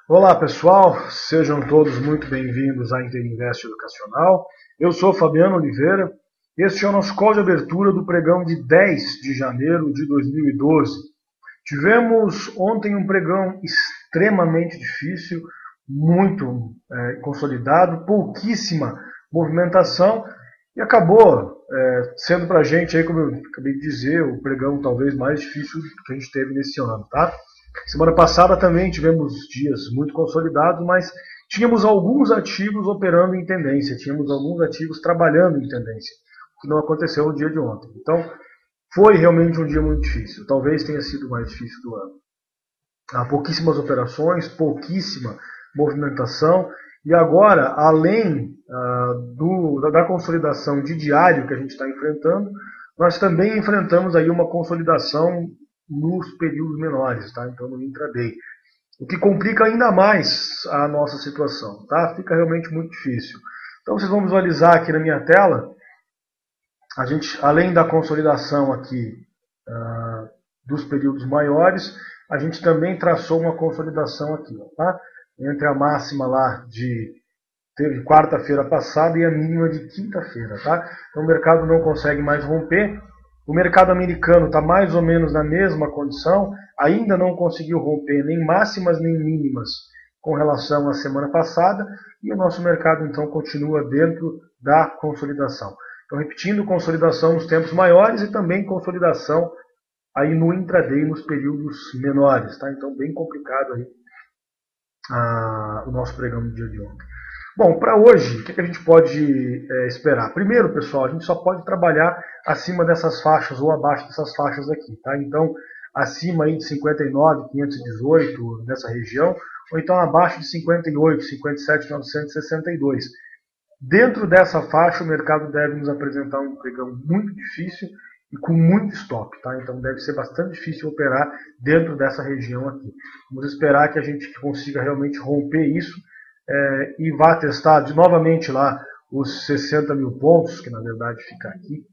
Olá pessoal, sejam todos muito bem-vindos à Interinvest Educacional. Eu sou Fabiano Oliveira. Este é o nosso call de abertura do pregão de 10 de janeiro de 2012. Tivemos ontem um pregão extremamente difícil, muito consolidado, pouquíssima movimentação e acabou sendo para a gente, aí, como eu acabei de dizer, o pregão talvez mais difícil que a gente teve nesse ano, tá? Semana passada também tivemos dias muito consolidados, mas tínhamos alguns ativos operando em tendência, tínhamos alguns ativos trabalhando em tendência, o que não aconteceu no dia de ontem. Então, foi realmente um dia muito difícil, talvez tenha sido o mais difícil do ano. Há pouquíssimas operações, pouquíssima movimentação, e agora, além da consolidação de diário que a gente está enfrentando, nós também enfrentamos aí uma consolidação nos períodos menores, tá? Então no intraday. O que complica ainda mais a nossa situação, tá? Fica realmente muito difícil. Então vocês vão visualizar aqui na minha tela, a gente, além da consolidação aqui dos períodos maiores, a gente também traçou uma consolidação aqui, tá? Entre a máxima lá de quarta-feira passada e a mínima de quinta-feira, tá? Então o mercado não consegue mais romper. O mercado americano está mais ou menos na mesma condição, ainda não conseguiu romper nem máximas nem mínimas com relação à semana passada, e o nosso mercado então continua dentro da consolidação. Então, repetindo, consolidação nos tempos maiores e também consolidação aí no intraday nos períodos menores, tá? Então, bem complicado aí o nosso pregão no dia de ontem. Bom, para hoje, o que a gente pode esperar? Primeiro, pessoal, a gente só pode trabalhar acima dessas faixas ou abaixo dessas faixas aqui, tá? Então, acima aí de 59.518 nessa região, ou então abaixo de 58, 57.962. Dentro dessa faixa, o mercado deve nos apresentar um pregão muito difícil e com muito stop, tá? Então deve ser bastante difícil operar dentro dessa região aqui. Vamos esperar que a gente consiga realmente romper isso e vá testar novamente lá os 60 mil pontos, que na verdade fica aqui,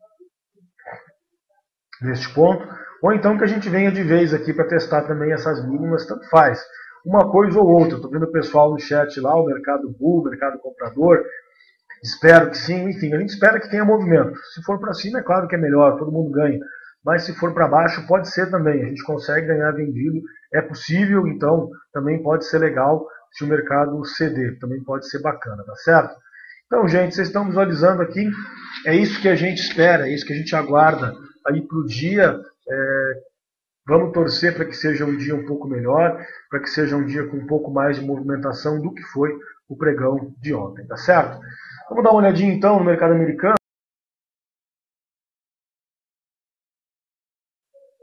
neste ponto, ou então que a gente venha de vez aqui para testar também essas mínimas, tanto faz, uma coisa ou outra. Estou vendo o pessoal no chat lá, o mercado bull, o mercado comprador, espero que sim, enfim, a gente espera que tenha movimento. Se for para cima, é claro que é melhor, todo mundo ganha, mas se for para baixo, pode ser também, a gente consegue ganhar vendido, é possível, então também pode ser legal se o mercado ceder, também pode ser bacana, tá certo? Então, gente, vocês estão visualizando aqui, é isso que a gente espera, é isso que a gente aguarda aí para o dia. Vamos torcer para que seja um dia um pouco melhor, para que seja um dia com um pouco mais de movimentação do que foi o pregão de ontem, tá certo? Vamos dar uma olhadinha então no mercado americano.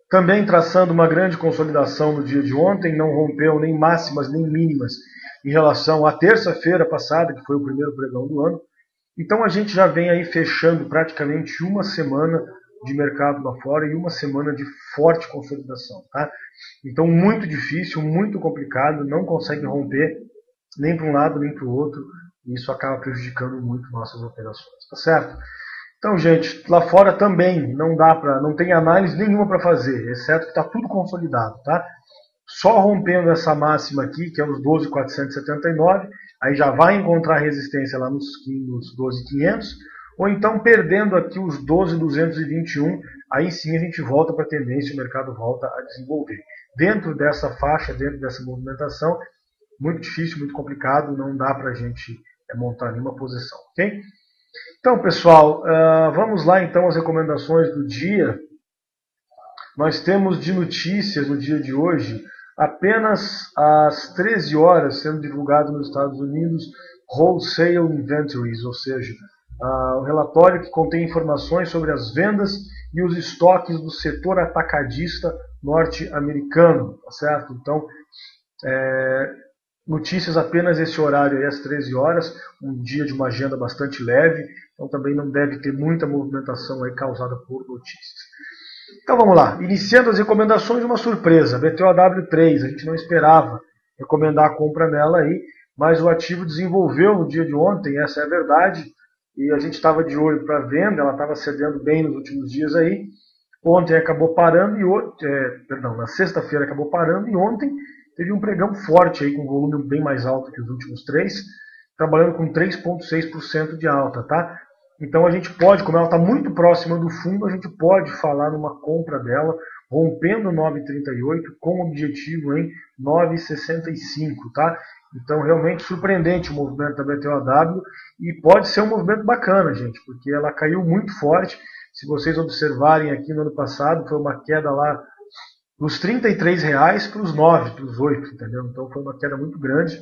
Também traçando uma grande consolidação no dia de ontem, não rompeu nem máximas nem mínimas em relação à terça-feira passada, que foi o primeiro pregão do ano. Então a gente já vem aí fechando praticamente uma semana de mercado lá fora e uma semana de forte consolidação, tá? Então muito difícil, muito complicado, não consegue romper nem para um lado nem para o outro, e isso acaba prejudicando muito nossas operações, tá certo? Então, gente, lá fora também não tem análise nenhuma para fazer, exceto que está tudo consolidado, tá? Só rompendo essa máxima aqui, que é os 12.479, aí já vai encontrar resistência lá nos 12.500, ou então perdendo aqui os 12.221, aí sim a gente volta para a tendência, o mercado volta a desenvolver. Dentro dessa faixa, dentro dessa movimentação, muito difícil, muito complicado, não dá para a gente montar nenhuma posição, ok? Então, pessoal, vamos lá então às recomendações do dia. Nós temos de notícias no dia de hoje, apenas às 13 horas, sendo divulgado nos Estados Unidos, Wholesale Inventories, ou seja, um relatório que contém informações sobre as vendas e os estoques do setor atacadista norte-americano, tá certo? Então, notícias apenas esse horário aí, às 13 horas, um dia de uma agenda bastante leve, então também não deve ter muita movimentação aí causada por notícias. Então vamos lá, iniciando as recomendações, uma surpresa, BTOW3, a gente não esperava recomendar a compra nela aí, mas o ativo desenvolveu no dia de ontem, essa é a verdade, e a gente estava de olho para venda, ela estava cedendo bem nos últimos dias aí, ontem acabou parando, na sexta-feira acabou parando, e ontem teve um pregão forte aí, com volume bem mais alto que os últimos três, trabalhando com 3,6% de alta, tá? Então a gente pode, como ela está muito próxima do fundo, a gente pode falar numa compra dela, rompendo 9,38 com objetivo em 9,65, tá? Então realmente surpreendente o movimento da BTOW e pode ser um movimento bacana, gente, porque ela caiu muito forte. Se vocês observarem aqui no ano passado, foi uma queda lá dos R$33 para os 9, para os 8, entendeu? Então foi uma queda muito grande.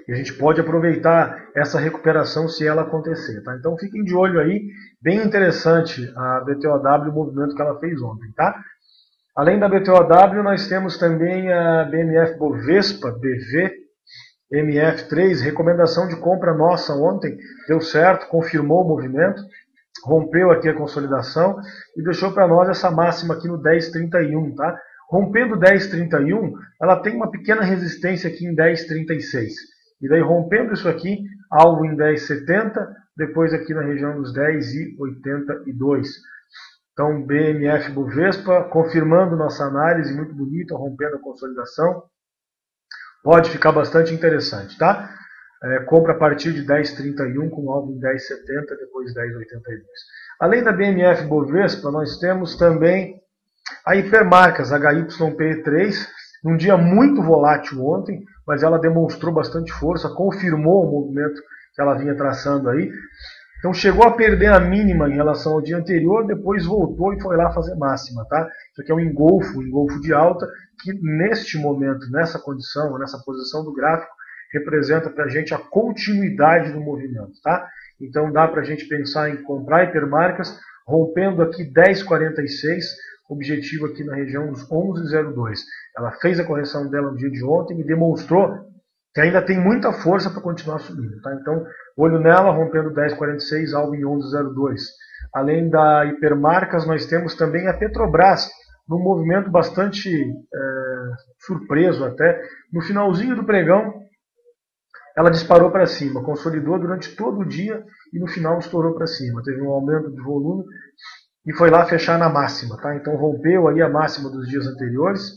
E a gente pode aproveitar essa recuperação se ela acontecer, tá? Então fiquem de olho aí, bem interessante a BTOW, o movimento que ela fez ontem, tá? Além da BTOW, nós temos também a BMF Bovespa, BV, MF3, recomendação de compra nossa ontem, deu certo, confirmou o movimento, rompeu aqui a consolidação e deixou para nós essa máxima aqui no 10,31, tá? Rompendo 10,31, ela tem uma pequena resistência aqui em 10,36. E daí rompendo isso aqui, alvo em 10,70, depois aqui na região dos 10,82. Então BMF Bovespa, confirmando nossa análise, muito bonita, rompendo a consolidação. Pode ficar bastante interessante, tá? Compra a partir de 10,31 com alvo em 10,70, depois 10,82. Além da BMF Bovespa, nós temos também a Hipermarcas HYP3, num dia muito volátil ontem, mas ela demonstrou bastante força, confirmou o movimento que ela vinha traçando aí. Então chegou a perder a mínima em relação ao dia anterior, depois voltou e foi lá fazer máxima, tá? Isso aqui é um engolfo de alta, que neste momento, nessa condição, nessa posição do gráfico, representa para a gente a continuidade do movimento, tá? Então dá para a gente pensar em comprar hipermarcas, rompendo aqui 10,46, objetivo aqui na região dos 11,02. Ela fez a correção dela no dia de ontem e demonstrou que ainda tem muita força para continuar subindo, tá? Então, olho nela, rompendo 10,46, alvo em 11,02. Além da hipermarcas, nós temos também a Petrobras, num movimento bastante surpreso até. No finalzinho do pregão, ela disparou para cima, consolidou durante todo o dia e no final estourou para cima. Teve um aumento de volume e foi lá fechar na máxima, tá? Então rompeu aí a máxima dos dias anteriores,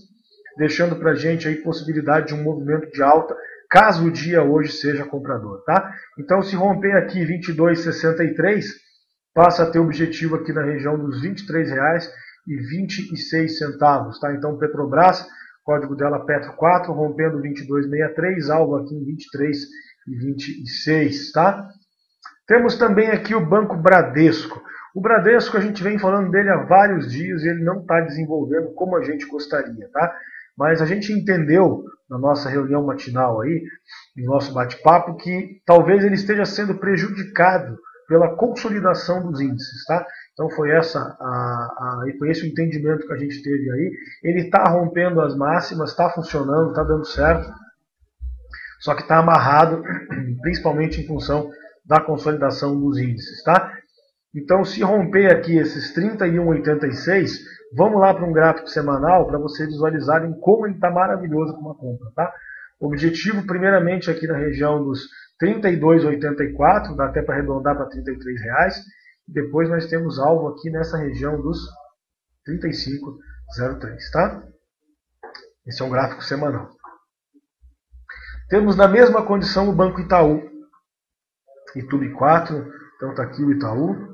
deixando para a gente aí possibilidade de um movimento de alta, caso o dia hoje seja comprador, tá? Então se romper aqui 22,63, passa a ter objetivo aqui na região dos R$23,26, tá? Então Petrobras, código dela Petro4, rompendo 22,63, alvo aqui em 23,26, tá? Temos também aqui o Banco Bradesco. O Bradesco, a gente vem falando dele há vários dias e ele não está desenvolvendo como a gente gostaria, tá? Mas a gente entendeu na nossa reunião matinal aí, no nosso bate-papo, que talvez ele esteja sendo prejudicado pela consolidação dos índices, tá? Então foi foi esse o entendimento que a gente teve aí. Ele está rompendo as máximas, está funcionando, está dando certo, só que está amarrado, principalmente em função da consolidação dos índices, tá? Então, se romper aqui esses 31,86, vamos lá para um gráfico semanal para vocês visualizarem como ele está maravilhoso com uma compra, tá? O objetivo, primeiramente, aqui na região dos 32,84, dá até para arredondar para R$33. Depois nós temos alvo aqui nessa região dos 35,03, tá? Esse é um gráfico semanal. Temos na mesma condição o Banco Itaú. Itube 4, então está aqui o Itaú.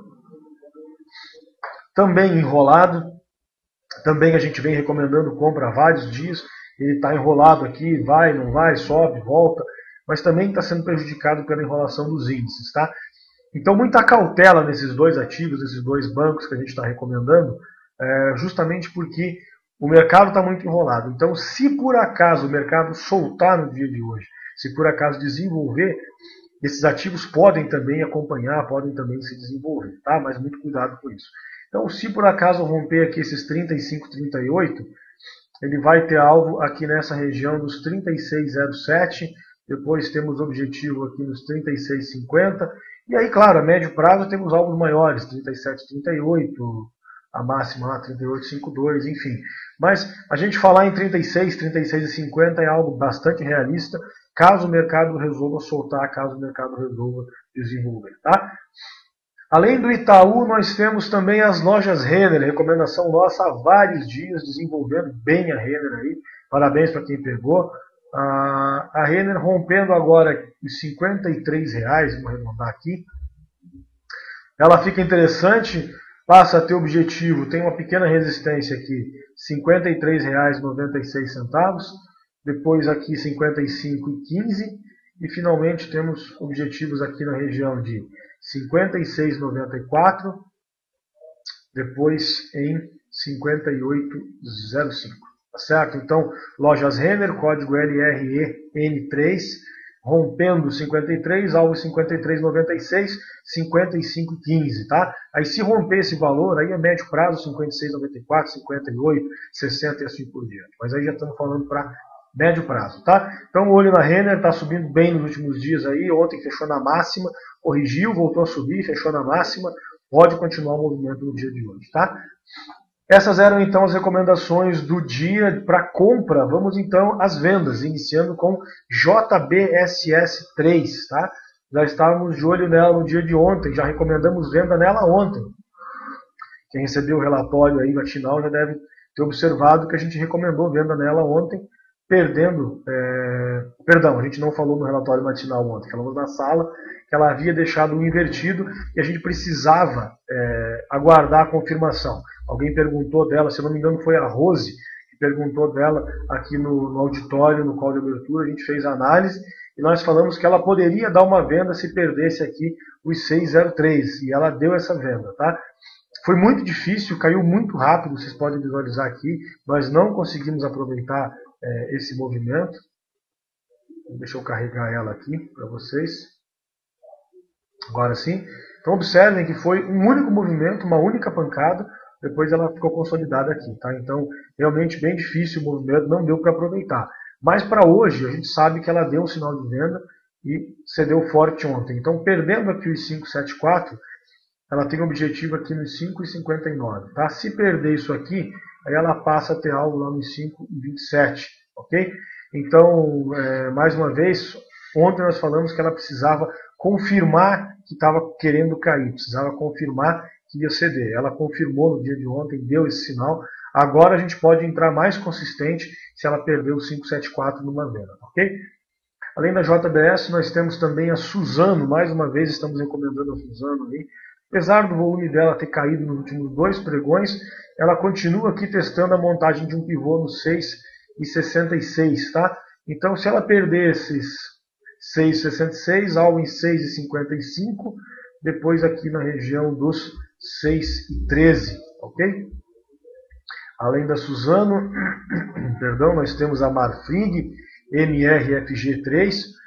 Também enrolado, também a gente vem recomendando compra há vários dias, ele está enrolado aqui, vai, não vai, sobe, volta, mas também está sendo prejudicado pela enrolação dos índices, tá? Então muita cautela nesses dois ativos, nesses dois bancos que a gente está recomendando, justamente porque o mercado está muito enrolado. Então se por acaso o mercado soltar no dia de hoje, se por acaso desenvolver, esses ativos podem também acompanhar, podem também se desenvolver, tá? Mas muito cuidado com isso. Então, se por acaso romper aqui esses 35,38, ele vai ter alvo aqui nessa região dos 36,07, depois temos objetivo aqui nos 36,50, e aí, claro, a médio prazo temos alvos maiores, 37,38, a máxima lá 38,52, enfim. Mas a gente falar em 36, 36,50 é algo bastante realista, caso o mercado resolva soltar, caso o mercado resolva desenvolver, tá? Além do Itaú, nós temos também as lojas Renner, recomendação nossa há vários dias, desenvolvendo bem a Renner aí, Parabéns para quem pegou. A Renner rompendo agora os R$53, vamos arredondar aqui. Ela fica interessante, passa a ter objetivo, tem uma pequena resistência aqui, R$53,96. Depois aqui 55,15. E finalmente temos objetivos aqui na região de 56,94. Depois em 58,05. Tá certo? Então, lojas Renner, código LREN3, rompendo 53, alvo 53,96, 55,15, tá? Aí se romper esse valor, aí é médio prazo 56,94, 58, 60 e assim por diante. Mas aí já estamos falando para médio prazo, tá? Então o olho na Renner está subindo bem nos últimos dias aí, ontem fechou na máxima, corrigiu, voltou a subir, fechou na máxima, pode continuar o movimento no dia de hoje, tá? Essas eram então as recomendações do dia para compra. Vamos então às vendas, iniciando com JBSS3, tá? Já estávamos de olho nela no dia de ontem, já recomendamos venda nela ontem. Quem recebeu o relatório aí matinal já deve ter observado que a gente recomendou venda nela ontem, Perdão, a gente não falou no relatório matinal ontem, falamos na sala que ela havia deixado um invertido e a gente precisava aguardar a confirmação. Alguém perguntou dela, se não me engano foi a Rose, que perguntou dela aqui no auditório, no call de abertura, a gente fez a análise e nós falamos que ela poderia dar uma venda se perdesse aqui os 603 e ela deu essa venda, tá? Foi muito difícil, caiu muito rápido, vocês podem visualizar aqui, nós não conseguimos aproveitar esse movimento. Deixa eu carregar ela aqui para vocês. Agora sim. Então observem que foi um único movimento, uma única pancada, depois ela ficou consolidada aqui, tá? Então realmente bem difícil o movimento, não deu para aproveitar. Mas para hoje a gente sabe que ela deu um sinal de venda e cedeu forte ontem. Então perdendo aqui os 574, ela tem um objetivo aqui nos 5,59, tá? Se perder isso aqui, aí ela passa a ter algo lá nos 5,27, ok? Então, mais uma vez, ontem nós falamos que ela precisava confirmar que estava querendo cair, precisava confirmar que ia ceder. Ela confirmou no dia de ontem, deu esse sinal. Agora a gente pode entrar mais consistente se ela perder o 5,74 numa venda, ok? Além da JBS, nós temos também a Suzano, mais uma vez estamos recomendando a Suzano aí. Apesar do volume dela ter caído nos últimos 2 pregões, ela continua aqui testando a montagem de um pivô no 6,66, tá? Então, se ela perder esses 6,66, algo em 6,55, depois aqui na região dos 6,13, ok? Além da Suzano, perdão, nós temos a Marfrig, MRFG3.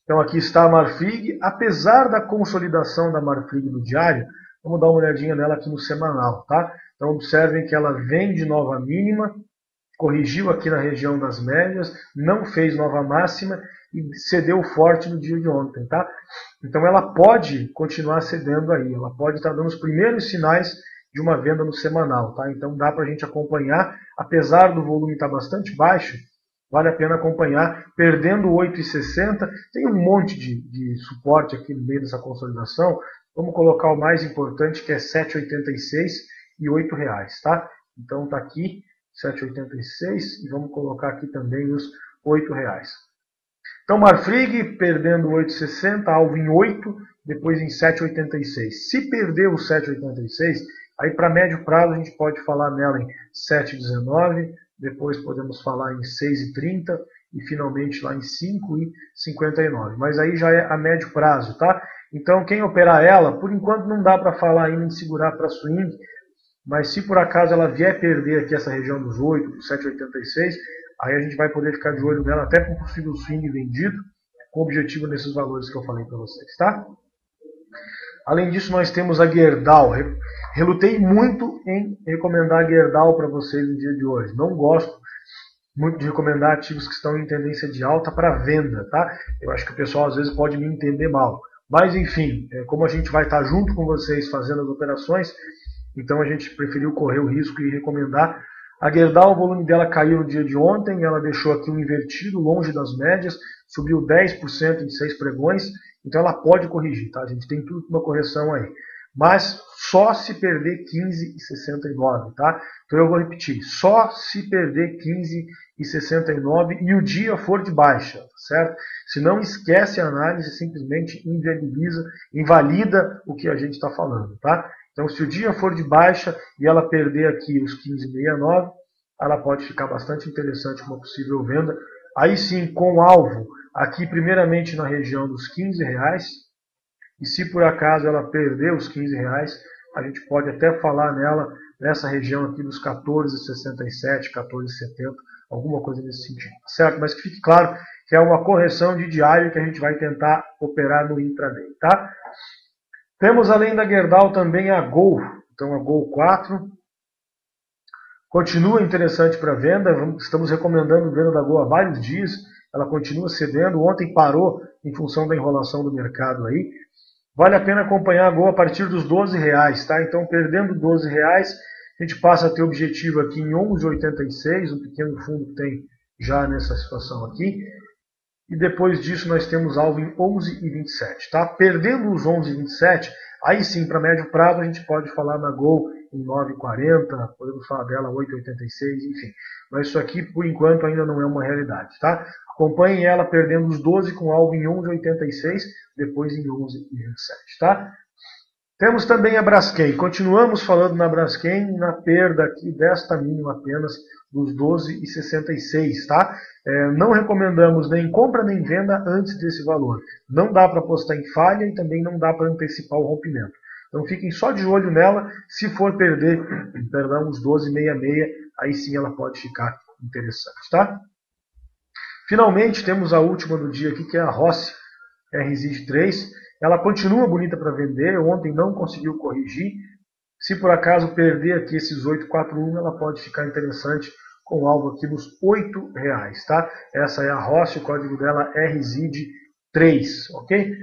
Então aqui está a Marfrig, apesar da consolidação da Marfrig no diário, vamos dar uma olhadinha nela aqui no semanal, tá? Então observem que ela vem de nova mínima, corrigiu aqui na região das médias, não fez nova máxima e cedeu forte no dia de ontem, tá? Então ela pode continuar cedendo aí, ela pode estar dando os primeiros sinais de uma venda no semanal, tá? Então dá para a gente acompanhar, apesar do volume estar bastante baixo, vale a pena acompanhar, perdendo 8,60, tem um monte de suporte aqui no meio dessa consolidação, vamos colocar o mais importante que é 7,86 e R$ 8,00, tá? Então está aqui 7,86 e vamos colocar aqui também os R$ 8,00. Então Marfrig perdendo 8,60, alvo em 8, depois em 7,86. Se perder o 7,86, aí para médio prazo a gente pode falar nela em 7,19, depois podemos falar em 6,30 e finalmente lá em 5,59. Mas aí já é a médio prazo, tá? Então quem operar ela, por enquanto não dá para falar ainda em segurar para swing, mas se por acaso ela vier perder aqui essa região dos 8, 7,86, aí a gente vai poder ficar de olho nela até com um possível swing vendido, com objetivo nesses valores que eu falei para vocês, tá? Além disso, nós temos a Gerdau. Relutei muito em recomendar a Gerdau para vocês no dia de hoje. Não gosto muito de recomendar ativos que estão em tendência de alta para venda, tá? Eu acho que o pessoal às vezes pode me entender mal. Mas enfim, como a gente vai estar junto com vocês fazendo as operações, então a gente preferiu correr o risco e recomendar. A Gerdau, o volume dela caiu no dia de ontem, ela deixou aqui um invertido longe das médias, subiu 10% em 6 pregões, então ela pode corrigir, tá? A gente tem tudo uma correção aí. mas só se perder 15,69, tá? Então eu vou repetir, só se perder 15,69 e o dia for de baixa, certo? Se não, esquece a análise, simplesmente inviabiliza, invalida o que a gente está falando, tá? Então se o dia for de baixa e ela perder aqui os 15,69, ela pode ficar bastante interessante uma possível venda. Aí sim, com alvo, aqui primeiramente na região dos R$15, e se por acaso ela perder os R$15, a gente pode até falar nela nessa região aqui dos 14,67, 14,70, alguma coisa nesse sentido, certo? Mas que fique claro que é uma correção de diário que a gente vai tentar operar no intraday, tá? Temos além da Gerdau também a Gol, então a Gol 4, continua interessante para venda, estamos recomendando venda da Gol há vários dias, ela continua cedendo, ontem parou em função da enrolação do mercado aí. Vale a pena acompanhar a Gol a partir dos R$12, tá? Então, perdendo R$12, a gente passa a ter objetivo aqui em 11,86, um pequeno fundo que tem já nessa situação aqui. E depois disso nós temos alvo em 11,27, tá? Perdendo os 11,27, aí sim, para médio prazo, a gente pode falar na Gol em 9,40, podemos falar dela 8,86, enfim. Mas isso aqui, por enquanto, ainda não é uma realidade, tá? Acompanhem ela perdendo os 12 com alvo em 11,86, depois em 11,27, tá? Temos também a Braskem. Continuamos falando na Braskem, na perda aqui desta mínima apenas dos 12,66, tá? Não recomendamos nem compra nem venda antes desse valor. Não dá para apostar em falha e também não dá para antecipar o rompimento. Então fiquem só de olho nela. Se for perder, perdão, os 12,66, aí sim ela pode ficar interessante, tá? Finalmente temos a última do dia aqui, que é a Rossi RZID3. Ela continua bonita para vender, ontem não conseguiu corrigir. Se por acaso perder aqui esses 8,41, ela pode ficar interessante com alvo aqui nos R$8, tá? Essa é a Rossi, o código dela é RZID3, ok?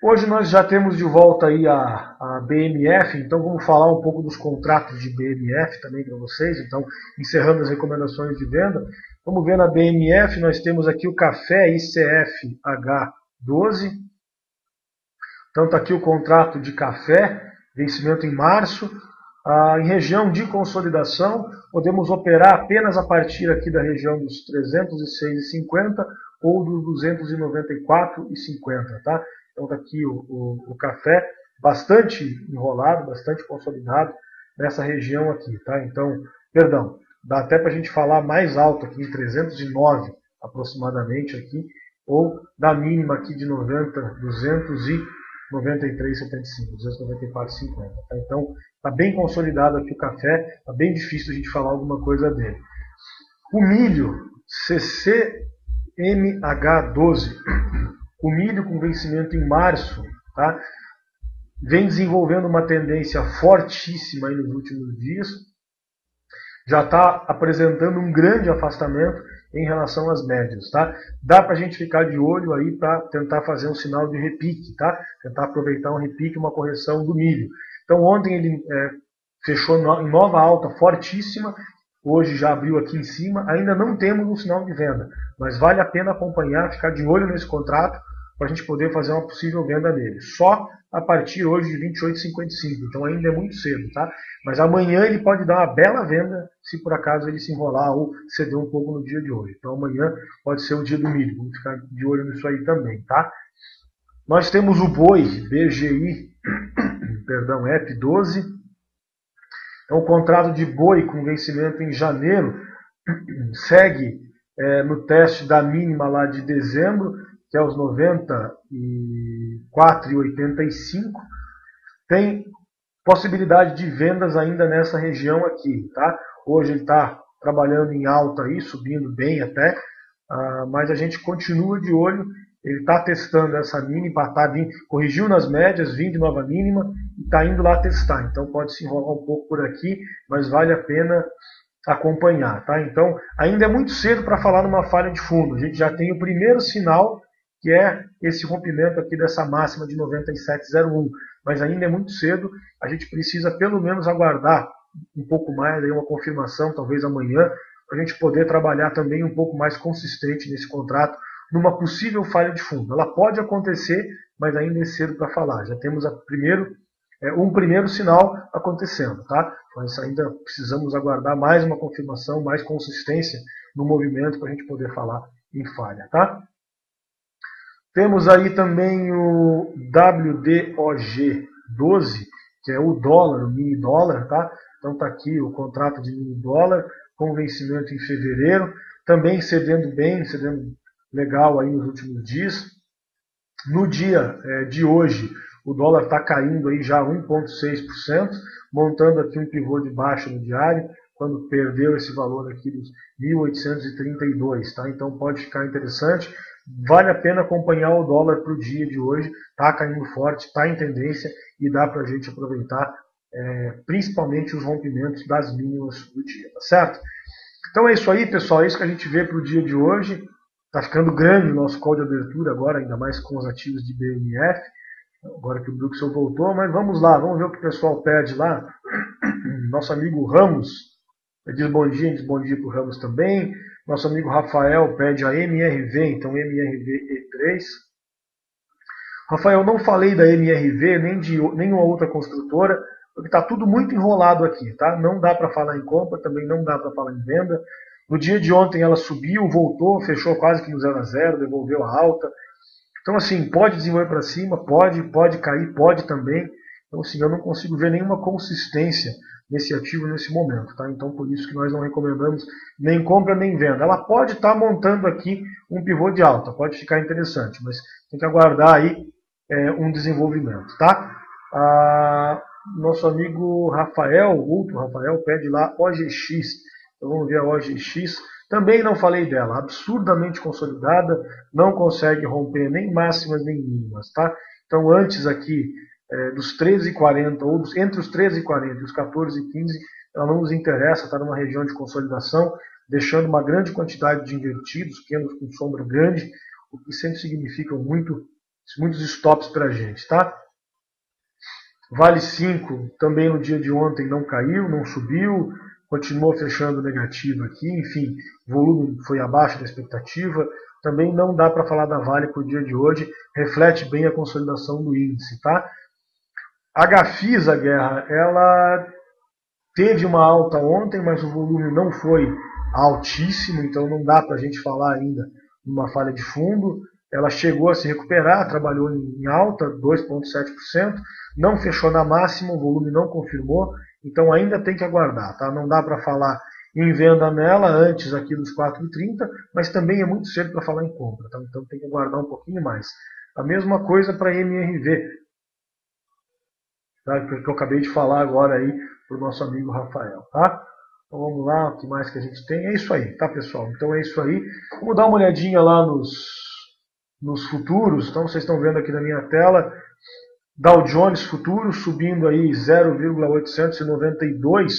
Hoje nós já temos de volta aí a BMF, então vamos falar um pouco dos contratos de BMF também para vocês. Então, encerrando as recomendações de venda, vamos ver na BMF, nós temos aqui o café ICFH12. Então está aqui o contrato de café, vencimento em março. Em região de consolidação, podemos operar apenas a partir aqui da região dos 306,50 ou dos 294,50, tá? Então está aqui o café, bastante enrolado, bastante consolidado nessa região aqui, tá? Então, perdão, dá até para a gente falar mais alto aqui, em 309 aproximadamente aqui, ou da mínima aqui de 90, 293,75, 294,50. Tá? Então, está bem consolidado aqui o café, está bem difícil a gente falar alguma coisa dele. O milho, CCMH12, o milho com vencimento em março, tá? Vem desenvolvendo uma tendência fortíssima aí nos últimos dias, já está apresentando um grande afastamento em relação às médias, tá? Dá para a gente ficar de olho aí para tentar fazer um sinal de repique, tá? Tentar aproveitar um repique, uma correção do milho. Então ontem ele fechou em nova alta fortíssima, hoje já abriu aqui em cima, ainda não temos um sinal de venda, mas vale a pena acompanhar, ficar de olho nesse contrato para a gente poder fazer uma possível venda nele. Só a partir hoje de 28,55, então ainda é muito cedo, tá? Mas amanhã ele pode dar uma bela venda se por acaso ele se enrolar ou ceder um pouco no dia de hoje. Então amanhã pode ser o dia do milho, vamos ficar de olho nisso aí também, tá? Nós temos o boi BGI, perdão, EP12. Então o contrato de boi com vencimento em janeiro segue no teste da mínima lá de dezembro, que é os 94,85. Tem possibilidade de vendas ainda nessa região aqui, tá? Hoje ele está trabalhando em alta aí, subindo bem até, mas a gente continua de olho. Ele está testando essa mínima, corrigiu nas médias, vindo de nova mínima e está indo lá testar. Então pode se enrolar um pouco por aqui, mas vale a pena acompanhar, tá? Então ainda é muito cedo para falar numa falha de fundo. A gente já tem o primeiro sinal, que é esse rompimento aqui dessa máxima de 97,01. Mas ainda é muito cedo, a gente precisa pelo menos aguardar um pouco mais, aí uma confirmação, talvez amanhã, para a gente poder trabalhar também um pouco mais consistente nesse contrato, numa possível falha de fundo. Ela pode acontecer, mas ainda é cedo para falar. Já temos primeiro um primeiro sinal acontecendo, tá? Mas ainda precisamos aguardar mais uma confirmação, mais consistência no movimento para a gente poder falar em falha, tá? Temos aí também o WDOG12, que é o dólar, o mini dólar, tá? Então está aqui o contrato de mini dólar com vencimento em fevereiro, também cedendo bem, cedendo legal aí nos últimos dias. No dia de hoje, o dólar está caindo aí já 1,6%, montando aqui um pivô de baixa no diário, quando perdeu esse valor aqui dos 1.832, tá? Então pode ficar interessante. Vale a pena acompanhar o dólar para o dia de hoje, está caindo forte, está em tendência e dá para a gente aproveitar principalmente os rompimentos das mínimas do dia, tá certo? Então é isso aí, pessoal, é isso que a gente vê para o dia de hoje. Está ficando grande o nosso call de abertura agora, ainda mais com os ativos de BMF, agora que o Bruxel voltou, mas vamos lá, vamos ver o que o pessoal pede lá. Nosso amigo Ramos diz bom dia para o Ramos também. Nosso amigo Rafael pede a MRV, então MRV E3. Rafael, não falei da MRV, nem de nenhuma outra construtora, porque está tudo muito enrolado aqui, tá? Não dá para falar em compra, também não dá para falar em venda. No dia de ontem ela subiu, voltou, fechou quase que no 0 a 0, devolveu a alta. Então assim, pode desenvolver para cima, pode cair, pode também. Então assim, eu não consigo ver nenhuma consistência nesse ativo nesse momento, tá? Então por isso que nós não recomendamos nem compra nem venda. Ela pode estar montando aqui um pivô de alta, pode ficar interessante, mas tem que aguardar aí um desenvolvimento, tá? Nosso amigo Rafael, outro Rafael, pede lá OGX. Então vamos ver a OGX. Também não falei dela, absurdamente consolidada, não consegue romper nem máximas nem mínimas, tá? Então antes aqui dos 13,40 ou entre os 13,40 e os 14,15, ela não nos interessa, está numa região de consolidação, deixando uma grande quantidade de invertidos, pequenos com sombra grande, o que sempre significa muitos stops para a gente, tá? Vale 5 também no dia de ontem não caiu, não subiu, continuou fechando negativo aqui, enfim, o volume foi abaixo da expectativa. Também não dá para falar da Vale para o dia de hoje, reflete bem a consolidação do índice, tá? A HFIS, a Guerra, ela teve uma alta ontem, mas o volume não foi altíssimo, então não dá para a gente falar ainda numa falha de fundo. Ela chegou a se recuperar, trabalhou em alta, 2,7%, não fechou na máxima, o volume não confirmou, então ainda tem que aguardar, tá? Não dá para falar em venda nela antes aqui dos 4,30, mas também é muito cedo para falar em compra, tá? Então tem que aguardar um pouquinho mais. A mesma coisa para a MRV, tá? Que eu acabei de falar agora aí para o nosso amigo Rafael, tá? Então vamos lá, o que mais que a gente tem? É isso aí, tá, pessoal? Então é isso aí. Vamos dar uma olhadinha lá nos futuros. Então vocês estão vendo aqui na minha tela, Dow Jones futuro subindo aí 0,892,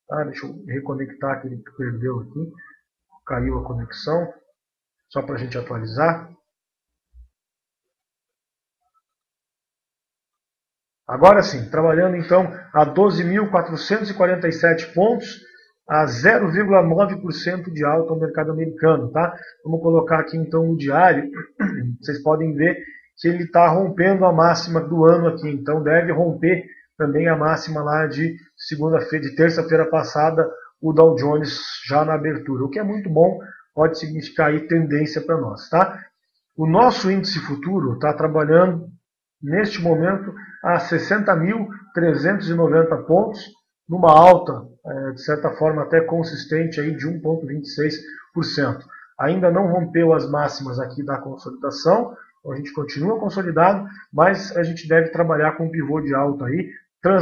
tá? Deixa eu reconectar que ele perdeu aqui, caiu a conexão, só para a gente atualizar. Agora sim, trabalhando então a 12.447 pontos, a 0,9% de alta no mercado americano, tá? Vamos colocar aqui então no diário, vocês podem ver que ele está rompendo a máxima do ano aqui, então deve romper também a máxima lá de segunda-feira, de terça-feira passada, o Dow Jones já na abertura, o que é muito bom, pode significar aí tendência para nós, tá? O nosso índice futuro está trabalhando neste momento a 60.390 pontos, numa alta, de certa forma, até consistente aí de 1,26%. Ainda não rompeu as máximas aqui da consolidação, então a gente continua consolidado, mas a gente deve trabalhar com um pivô de alta aí,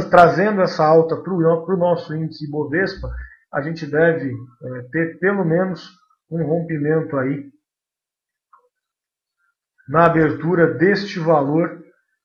trazendo essa alta para o nosso índice Ibovespa, a gente deve ter pelo menos um rompimento aí na abertura deste valor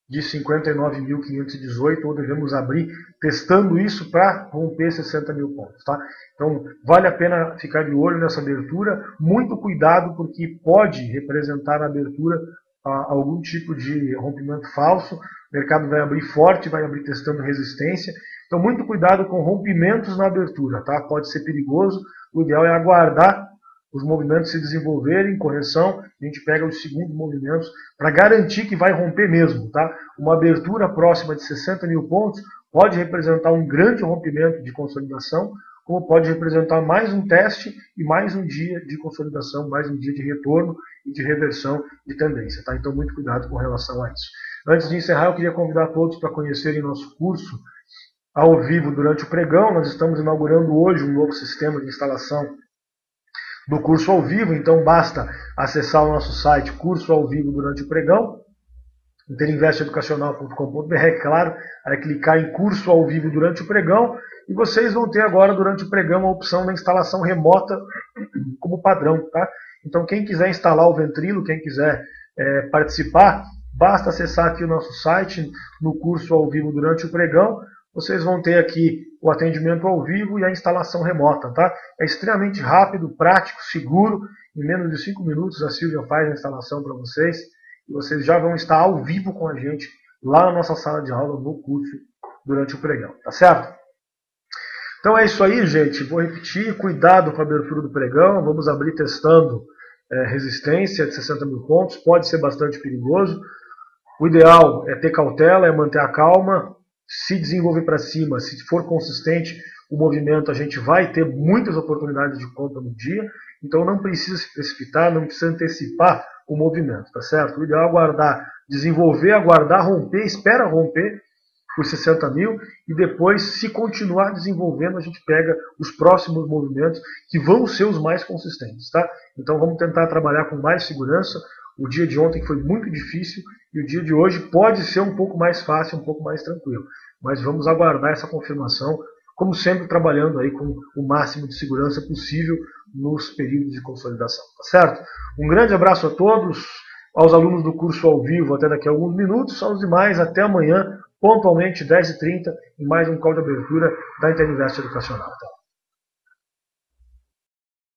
de 59.518, ou devemos abrir testando isso para romper 60 mil pontos, tá? Então vale a pena ficar de olho nessa abertura, muito cuidado porque pode representar na abertura algum tipo de rompimento falso, o mercado vai abrir forte, vai abrir testando resistência, então muito cuidado com rompimentos na abertura, tá? Pode ser perigoso, o ideal é aguardar os movimentos se desenvolverem, correção, a gente pega os segundos movimentos para garantir que vai romper mesmo. Tá? Uma abertura próxima de 60 mil pontos pode representar um grande rompimento de consolidação, como pode representar mais um teste e mais um dia de consolidação, mais um dia de retorno e de reversão de tendência. Tá? Então, muito cuidado com relação a isso. Antes de encerrar, eu queria convidar todos para conhecerem nosso curso ao vivo durante o pregão. Nós estamos inaugurando hoje um novo sistema de instalação do curso ao vivo, então basta acessar o nosso site Curso ao Vivo durante o pregão, interinvesteeducacional.com.br, claro, aí clicar em Curso ao Vivo durante o pregão, e vocês vão ter agora durante o pregão a opção da instalação remota como padrão. Tá? Então quem quiser instalar o Ventrilo, quem quiser participar, basta acessar aqui o nosso site no Curso ao Vivo durante o pregão. Vocês vão ter aqui o atendimento ao vivo e a instalação remota. Tá? É extremamente rápido, prático, seguro. Em menos de 5 minutos a Silvia faz a instalação para vocês. E vocês já vão estar ao vivo com a gente lá na nossa sala de aula, no curso, durante o pregão. Tá certo? Então é isso aí, gente. Vou repetir. Cuidado com a abertura do pregão. Vamos abrir testando resistência de 60 mil pontos. Pode ser bastante perigoso. O ideal é ter cautela, é manter a calma. Se desenvolver para cima, se for consistente o movimento, a gente vai ter muitas oportunidades de compra no dia, então não precisa se precipitar, não precisa antecipar o movimento, tá certo? O ideal é aguardar, desenvolver, aguardar, romper, espera romper os 60 mil e depois, se continuar desenvolvendo, a gente pega os próximos movimentos que vão ser os mais consistentes, tá? Então vamos tentar trabalhar com mais segurança. O dia de ontem foi muito difícil e o dia de hoje pode ser um pouco mais fácil, um pouco mais tranquilo. Mas vamos aguardar essa confirmação, como sempre trabalhando aí com o máximo de segurança possível nos períodos de consolidação. Tá certo? Um grande abraço a todos, aos alunos do curso ao vivo até daqui a alguns minutos, aos demais até amanhã, pontualmente 10h30, em mais um call de abertura da Interinvest Educacional.